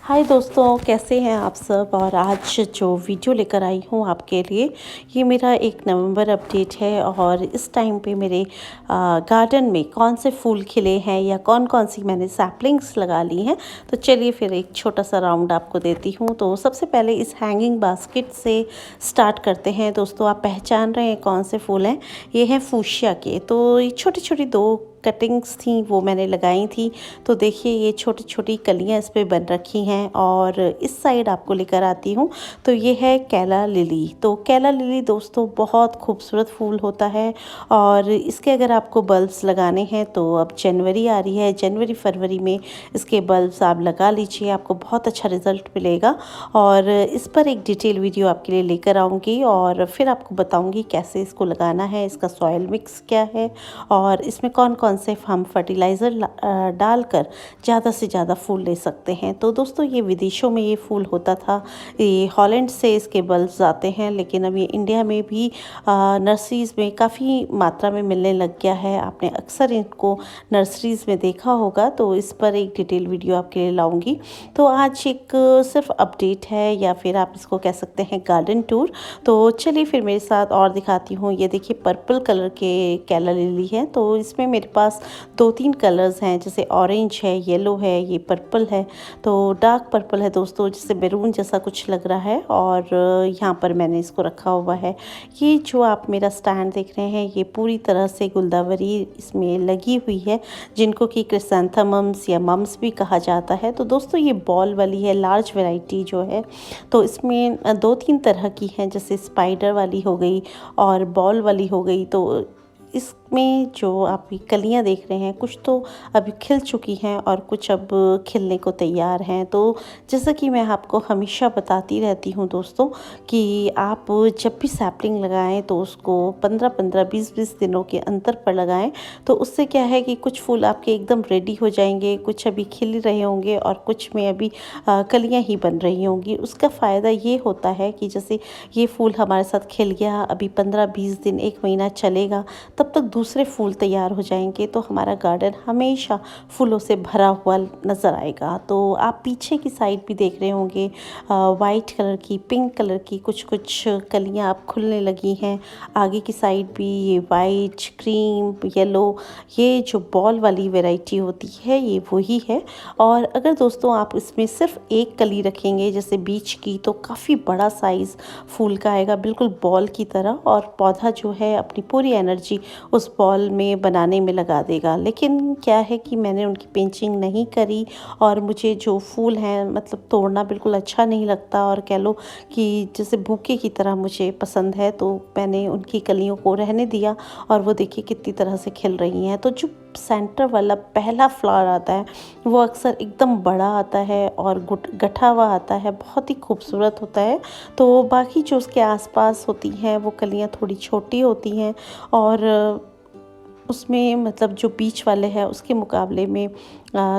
हाय दोस्तों, कैसे हैं आप सब। और आज जो वीडियो लेकर आई हूँ आपके लिए, ये मेरा 1 नवंबर अपडेट है। और इस टाइम पे मेरे गार्डन में कौन से फूल खिले हैं या कौन कौन सी मैंने सैपलिंग्स लगा ली हैं, तो चलिए फिर एक छोटा सा राउंड आपको देती हूँ। तो सबसे पहले इस हैंगिंग बास्केट से स्टार्ट करते हैं। दोस्तों, आप पहचान रहे हैं कौन से फूल हैं। ये हैं फूशिया के। तो ये छोटी छोटी 2 कटिंग्स थी, वो मैंने लगाई थी। तो देखिए, ये छोटी छोटी कलियां इस पे बन रखी हैं। और इस साइड आपको लेकर आती हूँ, तो ये है कैला लिली। तो कैला लिली दोस्तों बहुत खूबसूरत फूल होता है। और इसके अगर आपको बल्ब्स लगाने हैं तो अब जनवरी आ रही है, जनवरी फरवरी में इसके बल्ब्स आप लगा लीजिए, आपको बहुत अच्छा रिजल्ट मिलेगा। और इस पर एक डिटेल वीडियो आपके लिए लेकर आऊँगी और फिर आपको बताऊँगी कैसे इसको लगाना है, इसका सॉइल मिक्स क्या है और इसमें कौन कौन से हम फर्टिलाइज़र डालकर ज़्यादा से ज़्यादा फूल ले सकते हैं। तो दोस्तों, ये विदेशों में ये फूल होता था, ये हॉलैंड से इसके बल्ब्स आते हैं, लेकिन अब ये इंडिया में भी नर्सरीज़ में काफ़ी मात्रा में मिलने लग गया है। आपने अक्सर इनको नर्सरीज़ में देखा होगा। तो इस पर एक डिटेल वीडियो आपके लिए लाऊंगी। तो आज एक सिर्फ अपडेट है या फिर आप इसको कह सकते हैं गार्डन टूर। तो चलिए फिर मेरे साथ और दिखाती हूँ। ये देखिए, पर्पल कलर के कैला लिली है। तो इसमें मेरे पास 2-3 कलर्स हैं, जैसे ऑरेंज है, येलो है, ये पर्पल है। तो डार्क पर्पल है दोस्तों, जिससे मैरून जैसा कुछ लग रहा है। और यहाँ पर मैंने इसको रखा हुआ है। ये जो आप मेरा स्टैंड देख रहे हैं, ये पूरी तरह से गुलदावरी इसमें लगी हुई है, जिनको कि क्रिसैंथेमम्स या मम्स भी कहा जाता है। तो दोस्तों, ये बॉल वाली है, लार्ज वैरायटी जो है। तो इसमें 2-3 तरह की हैं, जैसे स्पाइडर वाली हो गई और बॉल वाली हो गई। तो इसमें जो आप ये कलियाँ देख रहे हैं, कुछ तो अभी खिल चुकी हैं और कुछ अब खिलने को तैयार हैं। तो जैसा कि मैं आपको हमेशा बताती रहती हूँ दोस्तों, कि आप जब भी सैपलिंग लगाएं तो उसको 15-15, 20-20 दिनों के अंतर पर लगाएं। तो उससे क्या है कि कुछ फूल आपके एकदम रेडी हो जाएंगे, कुछ अभी खिल रहे होंगे और कुछ में अभी कलियाँ ही बन रही होंगी। उसका फ़ायदा ये होता है कि जैसे ये फूल हमारे साथ खिल गया, अभी 15-20 दिन, 1 महीना चलेगा, तब तक दूसरे फूल तैयार हो जाएंगे। तो हमारा गार्डन हमेशा फूलों से भरा हुआ नज़र आएगा। तो आप पीछे की साइड भी देख रहे होंगे, वाइट कलर की, पिंक कलर की कुछ कुछ कलियां अब खुलने लगी हैं। आगे की साइड भी ये वाइट, क्रीम, येलो, ये जो बॉल वाली वैरायटी होती है, ये वही है। और अगर दोस्तों आप इसमें सिर्फ एक कली रखेंगे जैसे बीच की, तो काफ़ी बड़ा साइज़ फूल का आएगा, बिल्कुल बॉल की तरह। और पौधा जो है अपनी पूरी एनर्जी उस बॉल में बनाने में लगा देगा। लेकिन क्या है कि मैंने उनकी पेंचिंग नहीं करी और मुझे जो फूल हैं मतलब तोड़ना बिल्कुल अच्छा नहीं लगता, और कह लो कि जैसे बुके की तरह मुझे पसंद है। तो मैंने उनकी कलियों को रहने दिया और वो देखिए कितनी तरह से खिल रही हैं। तो जो सेंटर वाला पहला फ्लावर आता है, वो अक्सर एकदम बड़ा आता है और गठा हुआ आता है, बहुत ही खूबसूरत होता है। तो बाकी जो उसके आसपास होती हैं वो कलियां थोड़ी छोटी होती हैं और उसमें मतलब जो बीच वाले हैं उसके मुकाबले में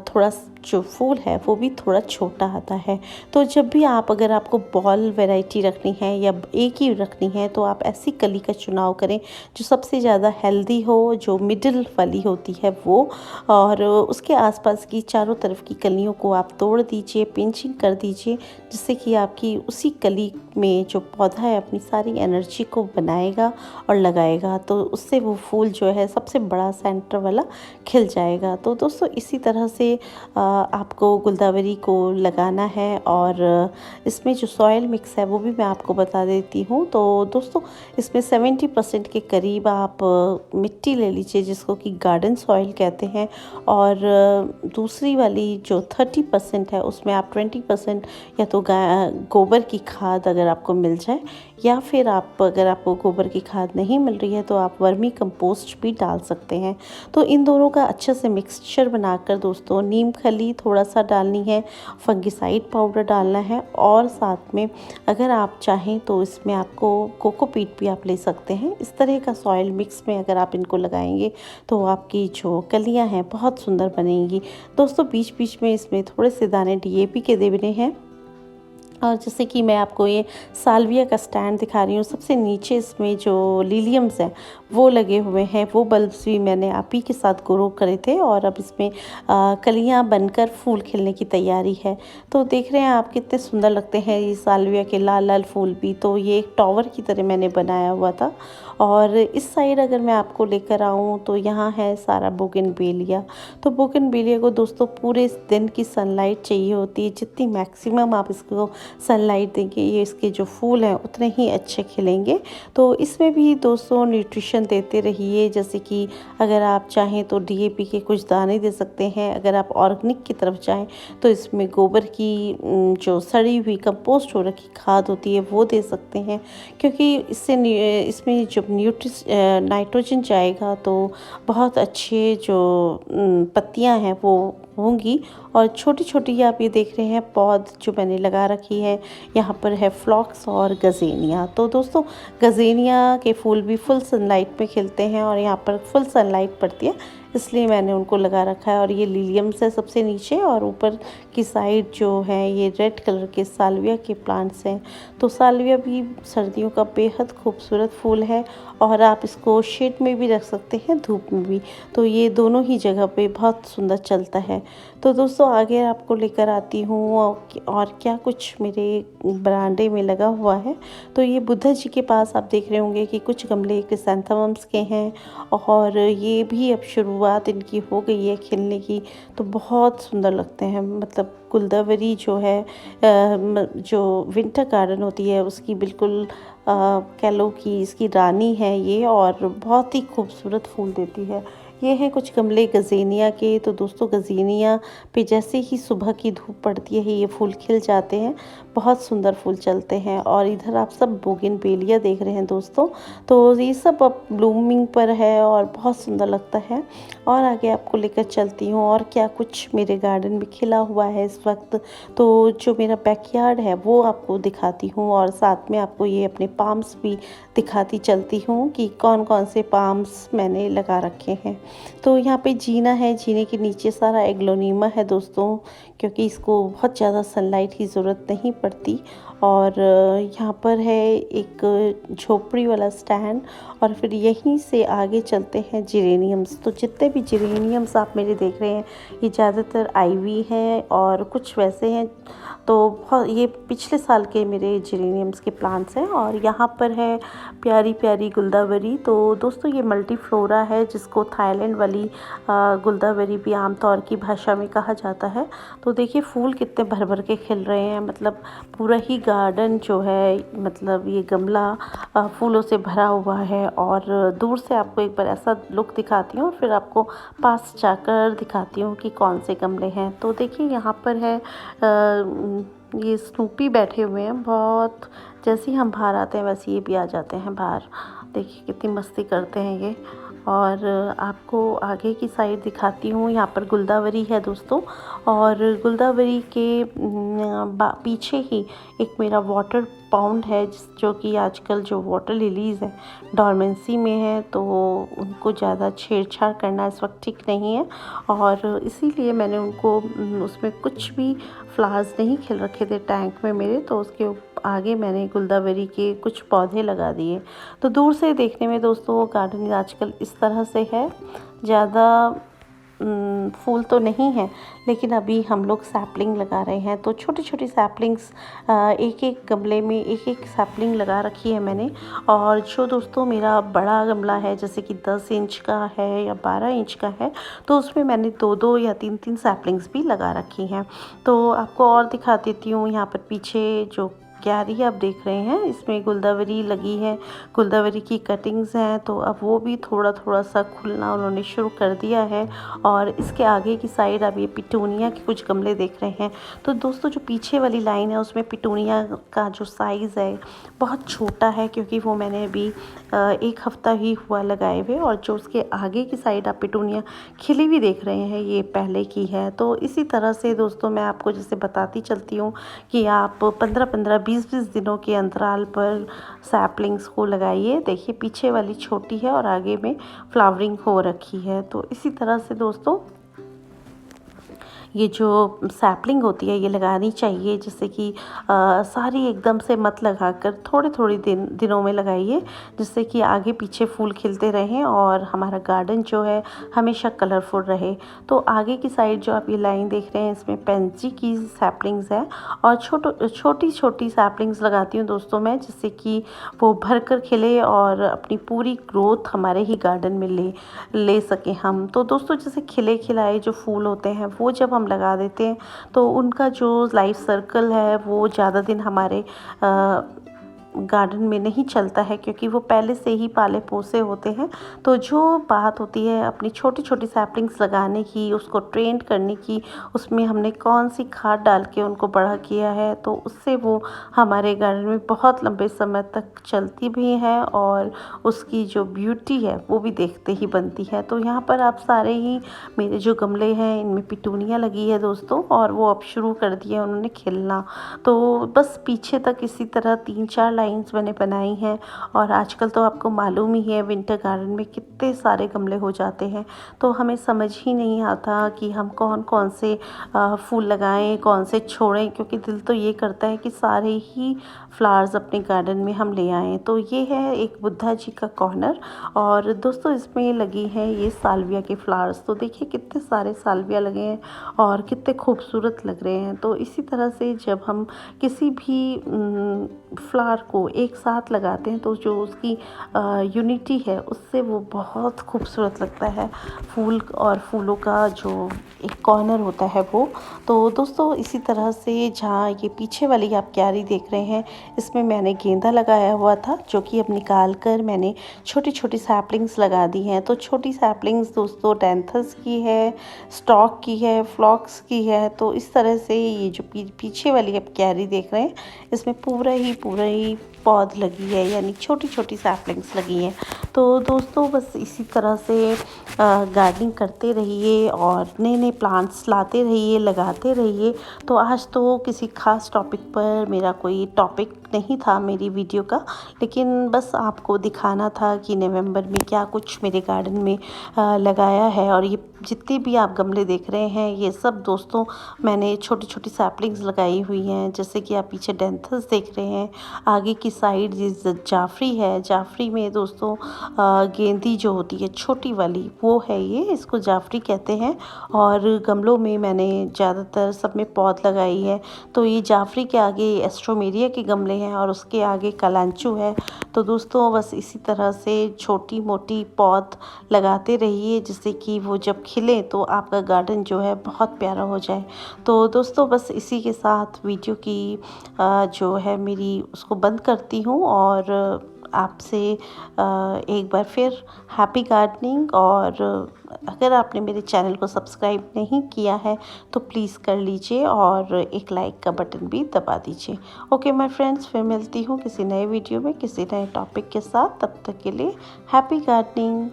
थोड़ा जो फूल है वो भी थोड़ा छोटा आता है। तो जब भी आप, अगर आपको बॉल वैरायटी रखनी है या एक ही रखनी है, तो आप ऐसी कली का चुनाव करें जो सबसे ज़्यादा हेल्दी हो, जो मिडिल वाली होती है वो। और उसके आसपास की चारों तरफ की कलियों को आप तोड़ दीजिए, पिंचिंग कर दीजिए, जिससे कि आपकी उसी कली में जो पौधा है अपनी सारी एनर्जी को बनाएगा और लगाएगा। तो उससे वो फूल जो है सबसे बड़ा सेंटर वाला खिल जाएगा। तो दोस्तों, इसी तरह से आपको गुलदावरी को लगाना है। और इसमें जो सॉइल मिक्स है वो भी मैं आपको बता देती हूँ। तो दोस्तों, इसमें 70% के करीब आप मिट्टी ले लीजिए, जिसको कि गार्डन सॉइल कहते हैं। और दूसरी वाली जो 30% है, उसमें आप 20% या तो गोबर की खाद अगर आपको मिल जाए, या फिर आप, अगर आपको गोबर की खाद नहीं मिल रही है, तो आप वर्मी कंपोस्ट भी डाल सकते हैं। तो इन दोनों का अच्छे से मिक्सचर बनाकर दोस्तों, नीम खली थोड़ा सा डालनी है, फंगिसाइड पाउडर डालना है, और साथ में अगर आप चाहें तो इसमें आपको कोकोपीट भी आप ले सकते हैं। इस तरह का सॉइल मिक्स में अगर आप इनको लगाएंगे तो आपकी जो कलियां हैं बहुत सुंदर बनेंगी। दोस्तों, बीच बीच में इसमें थोड़े से दाने डीएपी के देने हैं, और जैसे कि मैं आपको ये साल्विया का स्टैंड दिखा रही हूँ, सबसे नीचे इसमें जो लिलियम्स हैं वो लगे हुए हैं। वो बल्ब्स भी मैंने आप ही के साथ ग्रो करे थे और अब इसमें कलियाँ बनकर फूल खिलने की तैयारी है। तो देख रहे हैं आप कितने सुंदर लगते हैं ये साल्विया के लाल लाल फूल भी। तो ये एक टॉवर की तरह मैंने बनाया हुआ था। और इस साइड अगर मैं आपको लेकर आऊँ तो यहाँ है सारा बोगनवेलिया। तो बोगनवेलिया को दोस्तों पूरे दिन की सनलाइट चाहिए होती है। जितनी मैक्सिमम आप इसको सनलाइट देंगे, ये इसके जो फूल हैं उतने ही अच्छे खिलेंगे। तो इसमें भी दोस्तों न्यूट्रिशन देते रहिए, जैसे कि अगर आप चाहें तो डीएपी के कुछ दाने दे सकते हैं। अगर आप ऑर्गेनिक की तरफ जाएं तो इसमें गोबर की जो सड़ी हुई कंपोस्ट हो रखी खाद होती है वो दे सकते हैं, क्योंकि इसमें जब नाइट्रोजन जाएगा तो बहुत अच्छे जो पत्तियां हैं वो होंगी। और छोटी छोटी आप ये देख रहे हैं पौध जो मैंने लगा रखी है, यहाँ पर है फ्लॉक्स और गज़ेनिया। तो दोस्तों गज़ेनिया के फूल भी फुल सनलाइट में खिलते हैं और यहाँ पर फुल सनलाइट पड़ती है, इसलिए मैंने उनको लगा रखा है। और ये लिलियम्स है सबसे नीचे, और ऊपर की साइड जो है ये रेड कलर के साल्विया के प्लांट्स हैं। तो साल्विया भी सर्दियों का बेहद खूबसूरत फूल है और आप इसको शेड में भी रख सकते हैं, धूप में भी। तो ये दोनों ही जगह पे बहुत सुंदर चलता है। तो दोस्तों आगे आपको लेकर आती हूँ और क्या कुछ मेरे बरामदे में लगा हुआ है। तो ये बुद्धा जी के पास आप देख रहे होंगे कि कुछ गमले क्रिसैंथेमम्स के हैं और ये भी अब शुरुआत इनकी हो गई है खिलने की। तो बहुत सुंदर लगते हैं। मतलब गुलदावरी जो है जो विंटर गार्डन होती है उसकी बिल्कुल कह लो कि इसकी रानी है ये, और बहुत ही खूबसूरत फूल देती है। ये हैं कुछ गमले गज़ेनिया के। तो दोस्तों गज़ेनिया पे जैसे ही सुबह की धूप पड़ती है ये फूल खिल जाते हैं, बहुत सुंदर फूल चलते हैं। और इधर आप सब बोगनवेलिया देख रहे हैं दोस्तों, तो ये सब अब ब्लूमिंग पर है और बहुत सुंदर लगता है। और आगे आपको लेकर चलती हूँ और क्या कुछ मेरे गार्डन में खिला हुआ है इस वक्त। तो जो मेरा बैकयार्ड है वो आपको दिखाती हूँ और साथ में आपको ये अपने पाम्स भी दिखाती चलती हूँ कि कौन कौन से पाम्स मैंने लगा रखे हैं। तो यहाँ पे जीना है, जीने के नीचे सारा एग्लोनीमा है दोस्तों, क्योंकि इसको बहुत ज़्यादा सनलाइट की ज़रूरत नहीं पड़ती। और यहाँ पर है एक झोपड़ी वाला स्टैंड, और फिर यहीं से आगे चलते हैं जेरेनियम्स। तो जितने भी जेरेनियम्स आप मेरे देख रहे हैं ये ज़्यादातर आईवी हैं और कुछ वैसे हैं। तो बहुत ये पिछले साल के मेरे जेरेनियम्स के प्लांट्स हैं। और यहाँ पर है प्यारी प्यारी गुलदावरी। तो दोस्तों ये मल्टीफ्लोरा है, जिसको थाईलैंड वाली गुलदावरी भी आमतौर की भाषा में कहा जाता है। तो देखिए फूल कितने भर भर के खिल रहे हैं। मतलब पूरा ही गार्डन जो है, मतलब ये गमला फूलों से भरा हुआ है। और दूर से आपको एक बार ऐसा लुक दिखाती हूँ, फिर आपको पास जाकर दिखाती हूँ कि कौन से गमले हैं। तो देखिए यहाँ पर है ये स्नूपी बैठे हुए हैं। बहुत जैसे ही हम बाहर आते हैं वैसे ये भी आ जाते हैं बाहर। देखिए कितनी मस्ती करते हैं ये। और आपको आगे की साइड दिखाती हूँ, यहाँ पर गुलदावरी है दोस्तों। और गुलदावरी के पीछे ही एक मेरा वाटर पाउंड है, जो कि आजकल जो वाटर लिलीज़ हैं डॉर्मेंसी में है, तो उनको ज़्यादा छेड़छाड़ करना इस वक्त ठीक नहीं है। और इसीलिए मैंने उनको उसमें कुछ भी फ्लावर्स नहीं खिल रखे थे टैंक में मेरे, तो उसके आगे मैंने गुलदावरी के कुछ पौधे लगा दिए। तो दूर से देखने में दोस्तों गार्डन आजकल इस तरह से है। ज़्यादा फूल तो नहीं है, लेकिन अभी हम लोग सैपलिंग लगा रहे हैं। तो छोटी छोटी सैपलिंग्स एक एक गमले में एक एक सैपलिंग लगा रखी है मैंने। और जो दोस्तों मेरा बड़ा गमला है, जैसे कि 10 इंच का है या 12 इंच का है, तो उसमें मैंने 2-2 या 3-3 सैपलिंग्स भी लगा रखी हैं। तो आपको और दिखा देती हूँ, यहाँ पर पीछे जो क्यारी आप देख रहे हैं इसमें गुलदावरी लगी है, गुलदावरी की कटिंग्स हैं। तो अब वो भी थोड़ा थोड़ा सा खुलना उन्होंने शुरू कर दिया है। और इसके आगे की साइड आप ये पिटूनिया के कुछ गमले देख रहे हैं। तो दोस्तों जो पीछे वाली लाइन है उसमें पिटूनिया का जो साइज़ है बहुत छोटा है, क्योंकि वो मैंने अभी 1 हफ्ता ही हुआ लगाए हुए। और जो उसके आगे की साइड आप पिटूनिया खिली हुई देख रहे हैं ये पहले की है। तो इसी तरह से दोस्तों मैं आपको जैसे बताती चलती हूँ कि आप 15-15 20-20 दिनों के अंतराल पर सैपलिंग्स को लगाइए। देखिए पीछे वाली छोटी है और आगे में फ्लावरिंग हो रखी है। तो इसी तरह से दोस्तों ये जो सैपलिंग होती है ये लगानी चाहिए, जिससे कि सारी एकदम से मत लगाकर थोड़े थोड़े दिनों में लगाइए, जिससे कि आगे पीछे फूल खिलते रहें और हमारा गार्डन जो है हमेशा कलरफुल रहे। तो आगे की साइड जो आप ये लाइन देख रहे हैं इसमें पेंसी की सैपलिंग्स है और छोटी छोटी सैपलिंग्स लगाती हूँ दोस्तों मैं, जिससे कि वो भर कर खिले और अपनी पूरी ग्रोथ हमारे ही गार्डन में ले सकें हम। तो दोस्तों जैसे खिले खिलाए जो फूल होते हैं वो जब हम लगा देते हैं तो उनका जो लाइफ सर्कल है वो ज़्यादा दिन हमारे गार्डन में नहीं चलता है, क्योंकि वो पहले से ही पाले पोसे होते हैं। तो जो बात होती है अपनी छोटी छोटी सैपलिंग्स लगाने की, उसको ट्रेंड करने की, उसमें हमने कौन सी खाद डाल के उनको बड़ा किया है, तो उससे वो हमारे गार्डन में बहुत लंबे समय तक चलती भी है और उसकी जो ब्यूटी है वो भी देखते ही बनती है। तो यहाँ पर आप सारे ही मेरे जो गमले हैं इनमें पिटूनिया लगी है दोस्तों, और वो अब शुरू कर दिया उन्होंने खिलना। तो बस पीछे तक इसी तरह 3-4 लाइन्स मैंने बनाई हैं। और आजकल तो आपको मालूम ही है विंटर गार्डन में कितने सारे गमले हो जाते हैं, तो हमें समझ ही नहीं आता कि हम कौन कौन से फूल लगाएं, कौन से छोड़ें, क्योंकि दिल तो ये करता है कि सारे ही फ्लावर्स अपने गार्डन में हम ले आएँ। तो ये है एक बुद्धा जी का कॉर्नर, और दोस्तों इसमें लगी है ये साल्विया के फ्लावर्स। तो देखिए कितने सारे साल्विया लगे हैं और कितने खूबसूरत लग रहे हैं। तो इसी तरह से जब हम किसी भी फ्लावर को एक साथ लगाते हैं तो जो उसकी यूनिटी है उससे वो बहुत खूबसूरत लगता है, फूल और फूलों का जो एक कॉर्नर होता है वो। तो दोस्तों इसी तरह से जहाँ ये पीछे वाली आप क्यारी देख रहे हैं इसमें मैंने गेंदा लगाया हुआ था, जो कि अब निकाल कर मैंने छोटी छोटी सैपलिंग्स लगा दी हैं। तो छोटी सैपलिंग्स दोस्तों डेंथस की है, स्टॉक की है, फ्लॉक्स की है। तो इस तरह से ये जो पीछे वाली आप क्यारी देख रहे हैं इसमें पूरा ही पौध लगी है, यानी छोटी छोटी सैपलिंग्स लगी हैं। तो दोस्तों बस इसी तरह से गार्डनिंग करते रहिए और नए नए प्लांट्स लाते रहिए, लगाते रहिए। तो आज तो किसी खास टॉपिक पर मेरा कोई टॉपिक नहीं था मेरी वीडियो का, लेकिन बस आपको दिखाना था कि नवंबर में क्या कुछ मेरे गार्डन में लगाया है। और ये जितने भी आप गमले देख रहे हैं ये सब दोस्तों मैंने छोटी छोटी सैपलिंग्स लगाई हुई हैं, जैसे कि आप पीछे डेंथस देख रहे हैं। आगे की साइड जाफरी है, जाफरी में दोस्तों गेंदी जो होती है छोटी वाली वो है, ये इसको जाफरी कहते हैं। और गमलों में मैंने ज़्यादातर सब में पौध लगाई है। तो ये जाफरी के आगे एस्ट्रोमेरिया के गमले हैं और उसके आगे कलांचू है। तो दोस्तों बस इसी तरह से छोटी मोटी पौध लगाते रहिए, जिससे कि वो जब खिले तो आपका गार्डन जो है बहुत प्यारा हो जाए। तो दोस्तों बस इसी के साथ वीडियो की जो है मेरी उसको बंद करती हूँ, और आपसे एक बार फिर हैप्पी गार्डनिंग। और अगर आपने मेरे चैनल को सब्सक्राइब नहीं किया है तो प्लीज़ कर लीजिए और एक लाइक का बटन भी दबा दीजिए। ओके माय फ्रेंड्स, फिर मिलती हूँ किसी नए वीडियो में किसी नए टॉपिक के साथ। तब तक के लिए हैप्पी गार्डनिंग।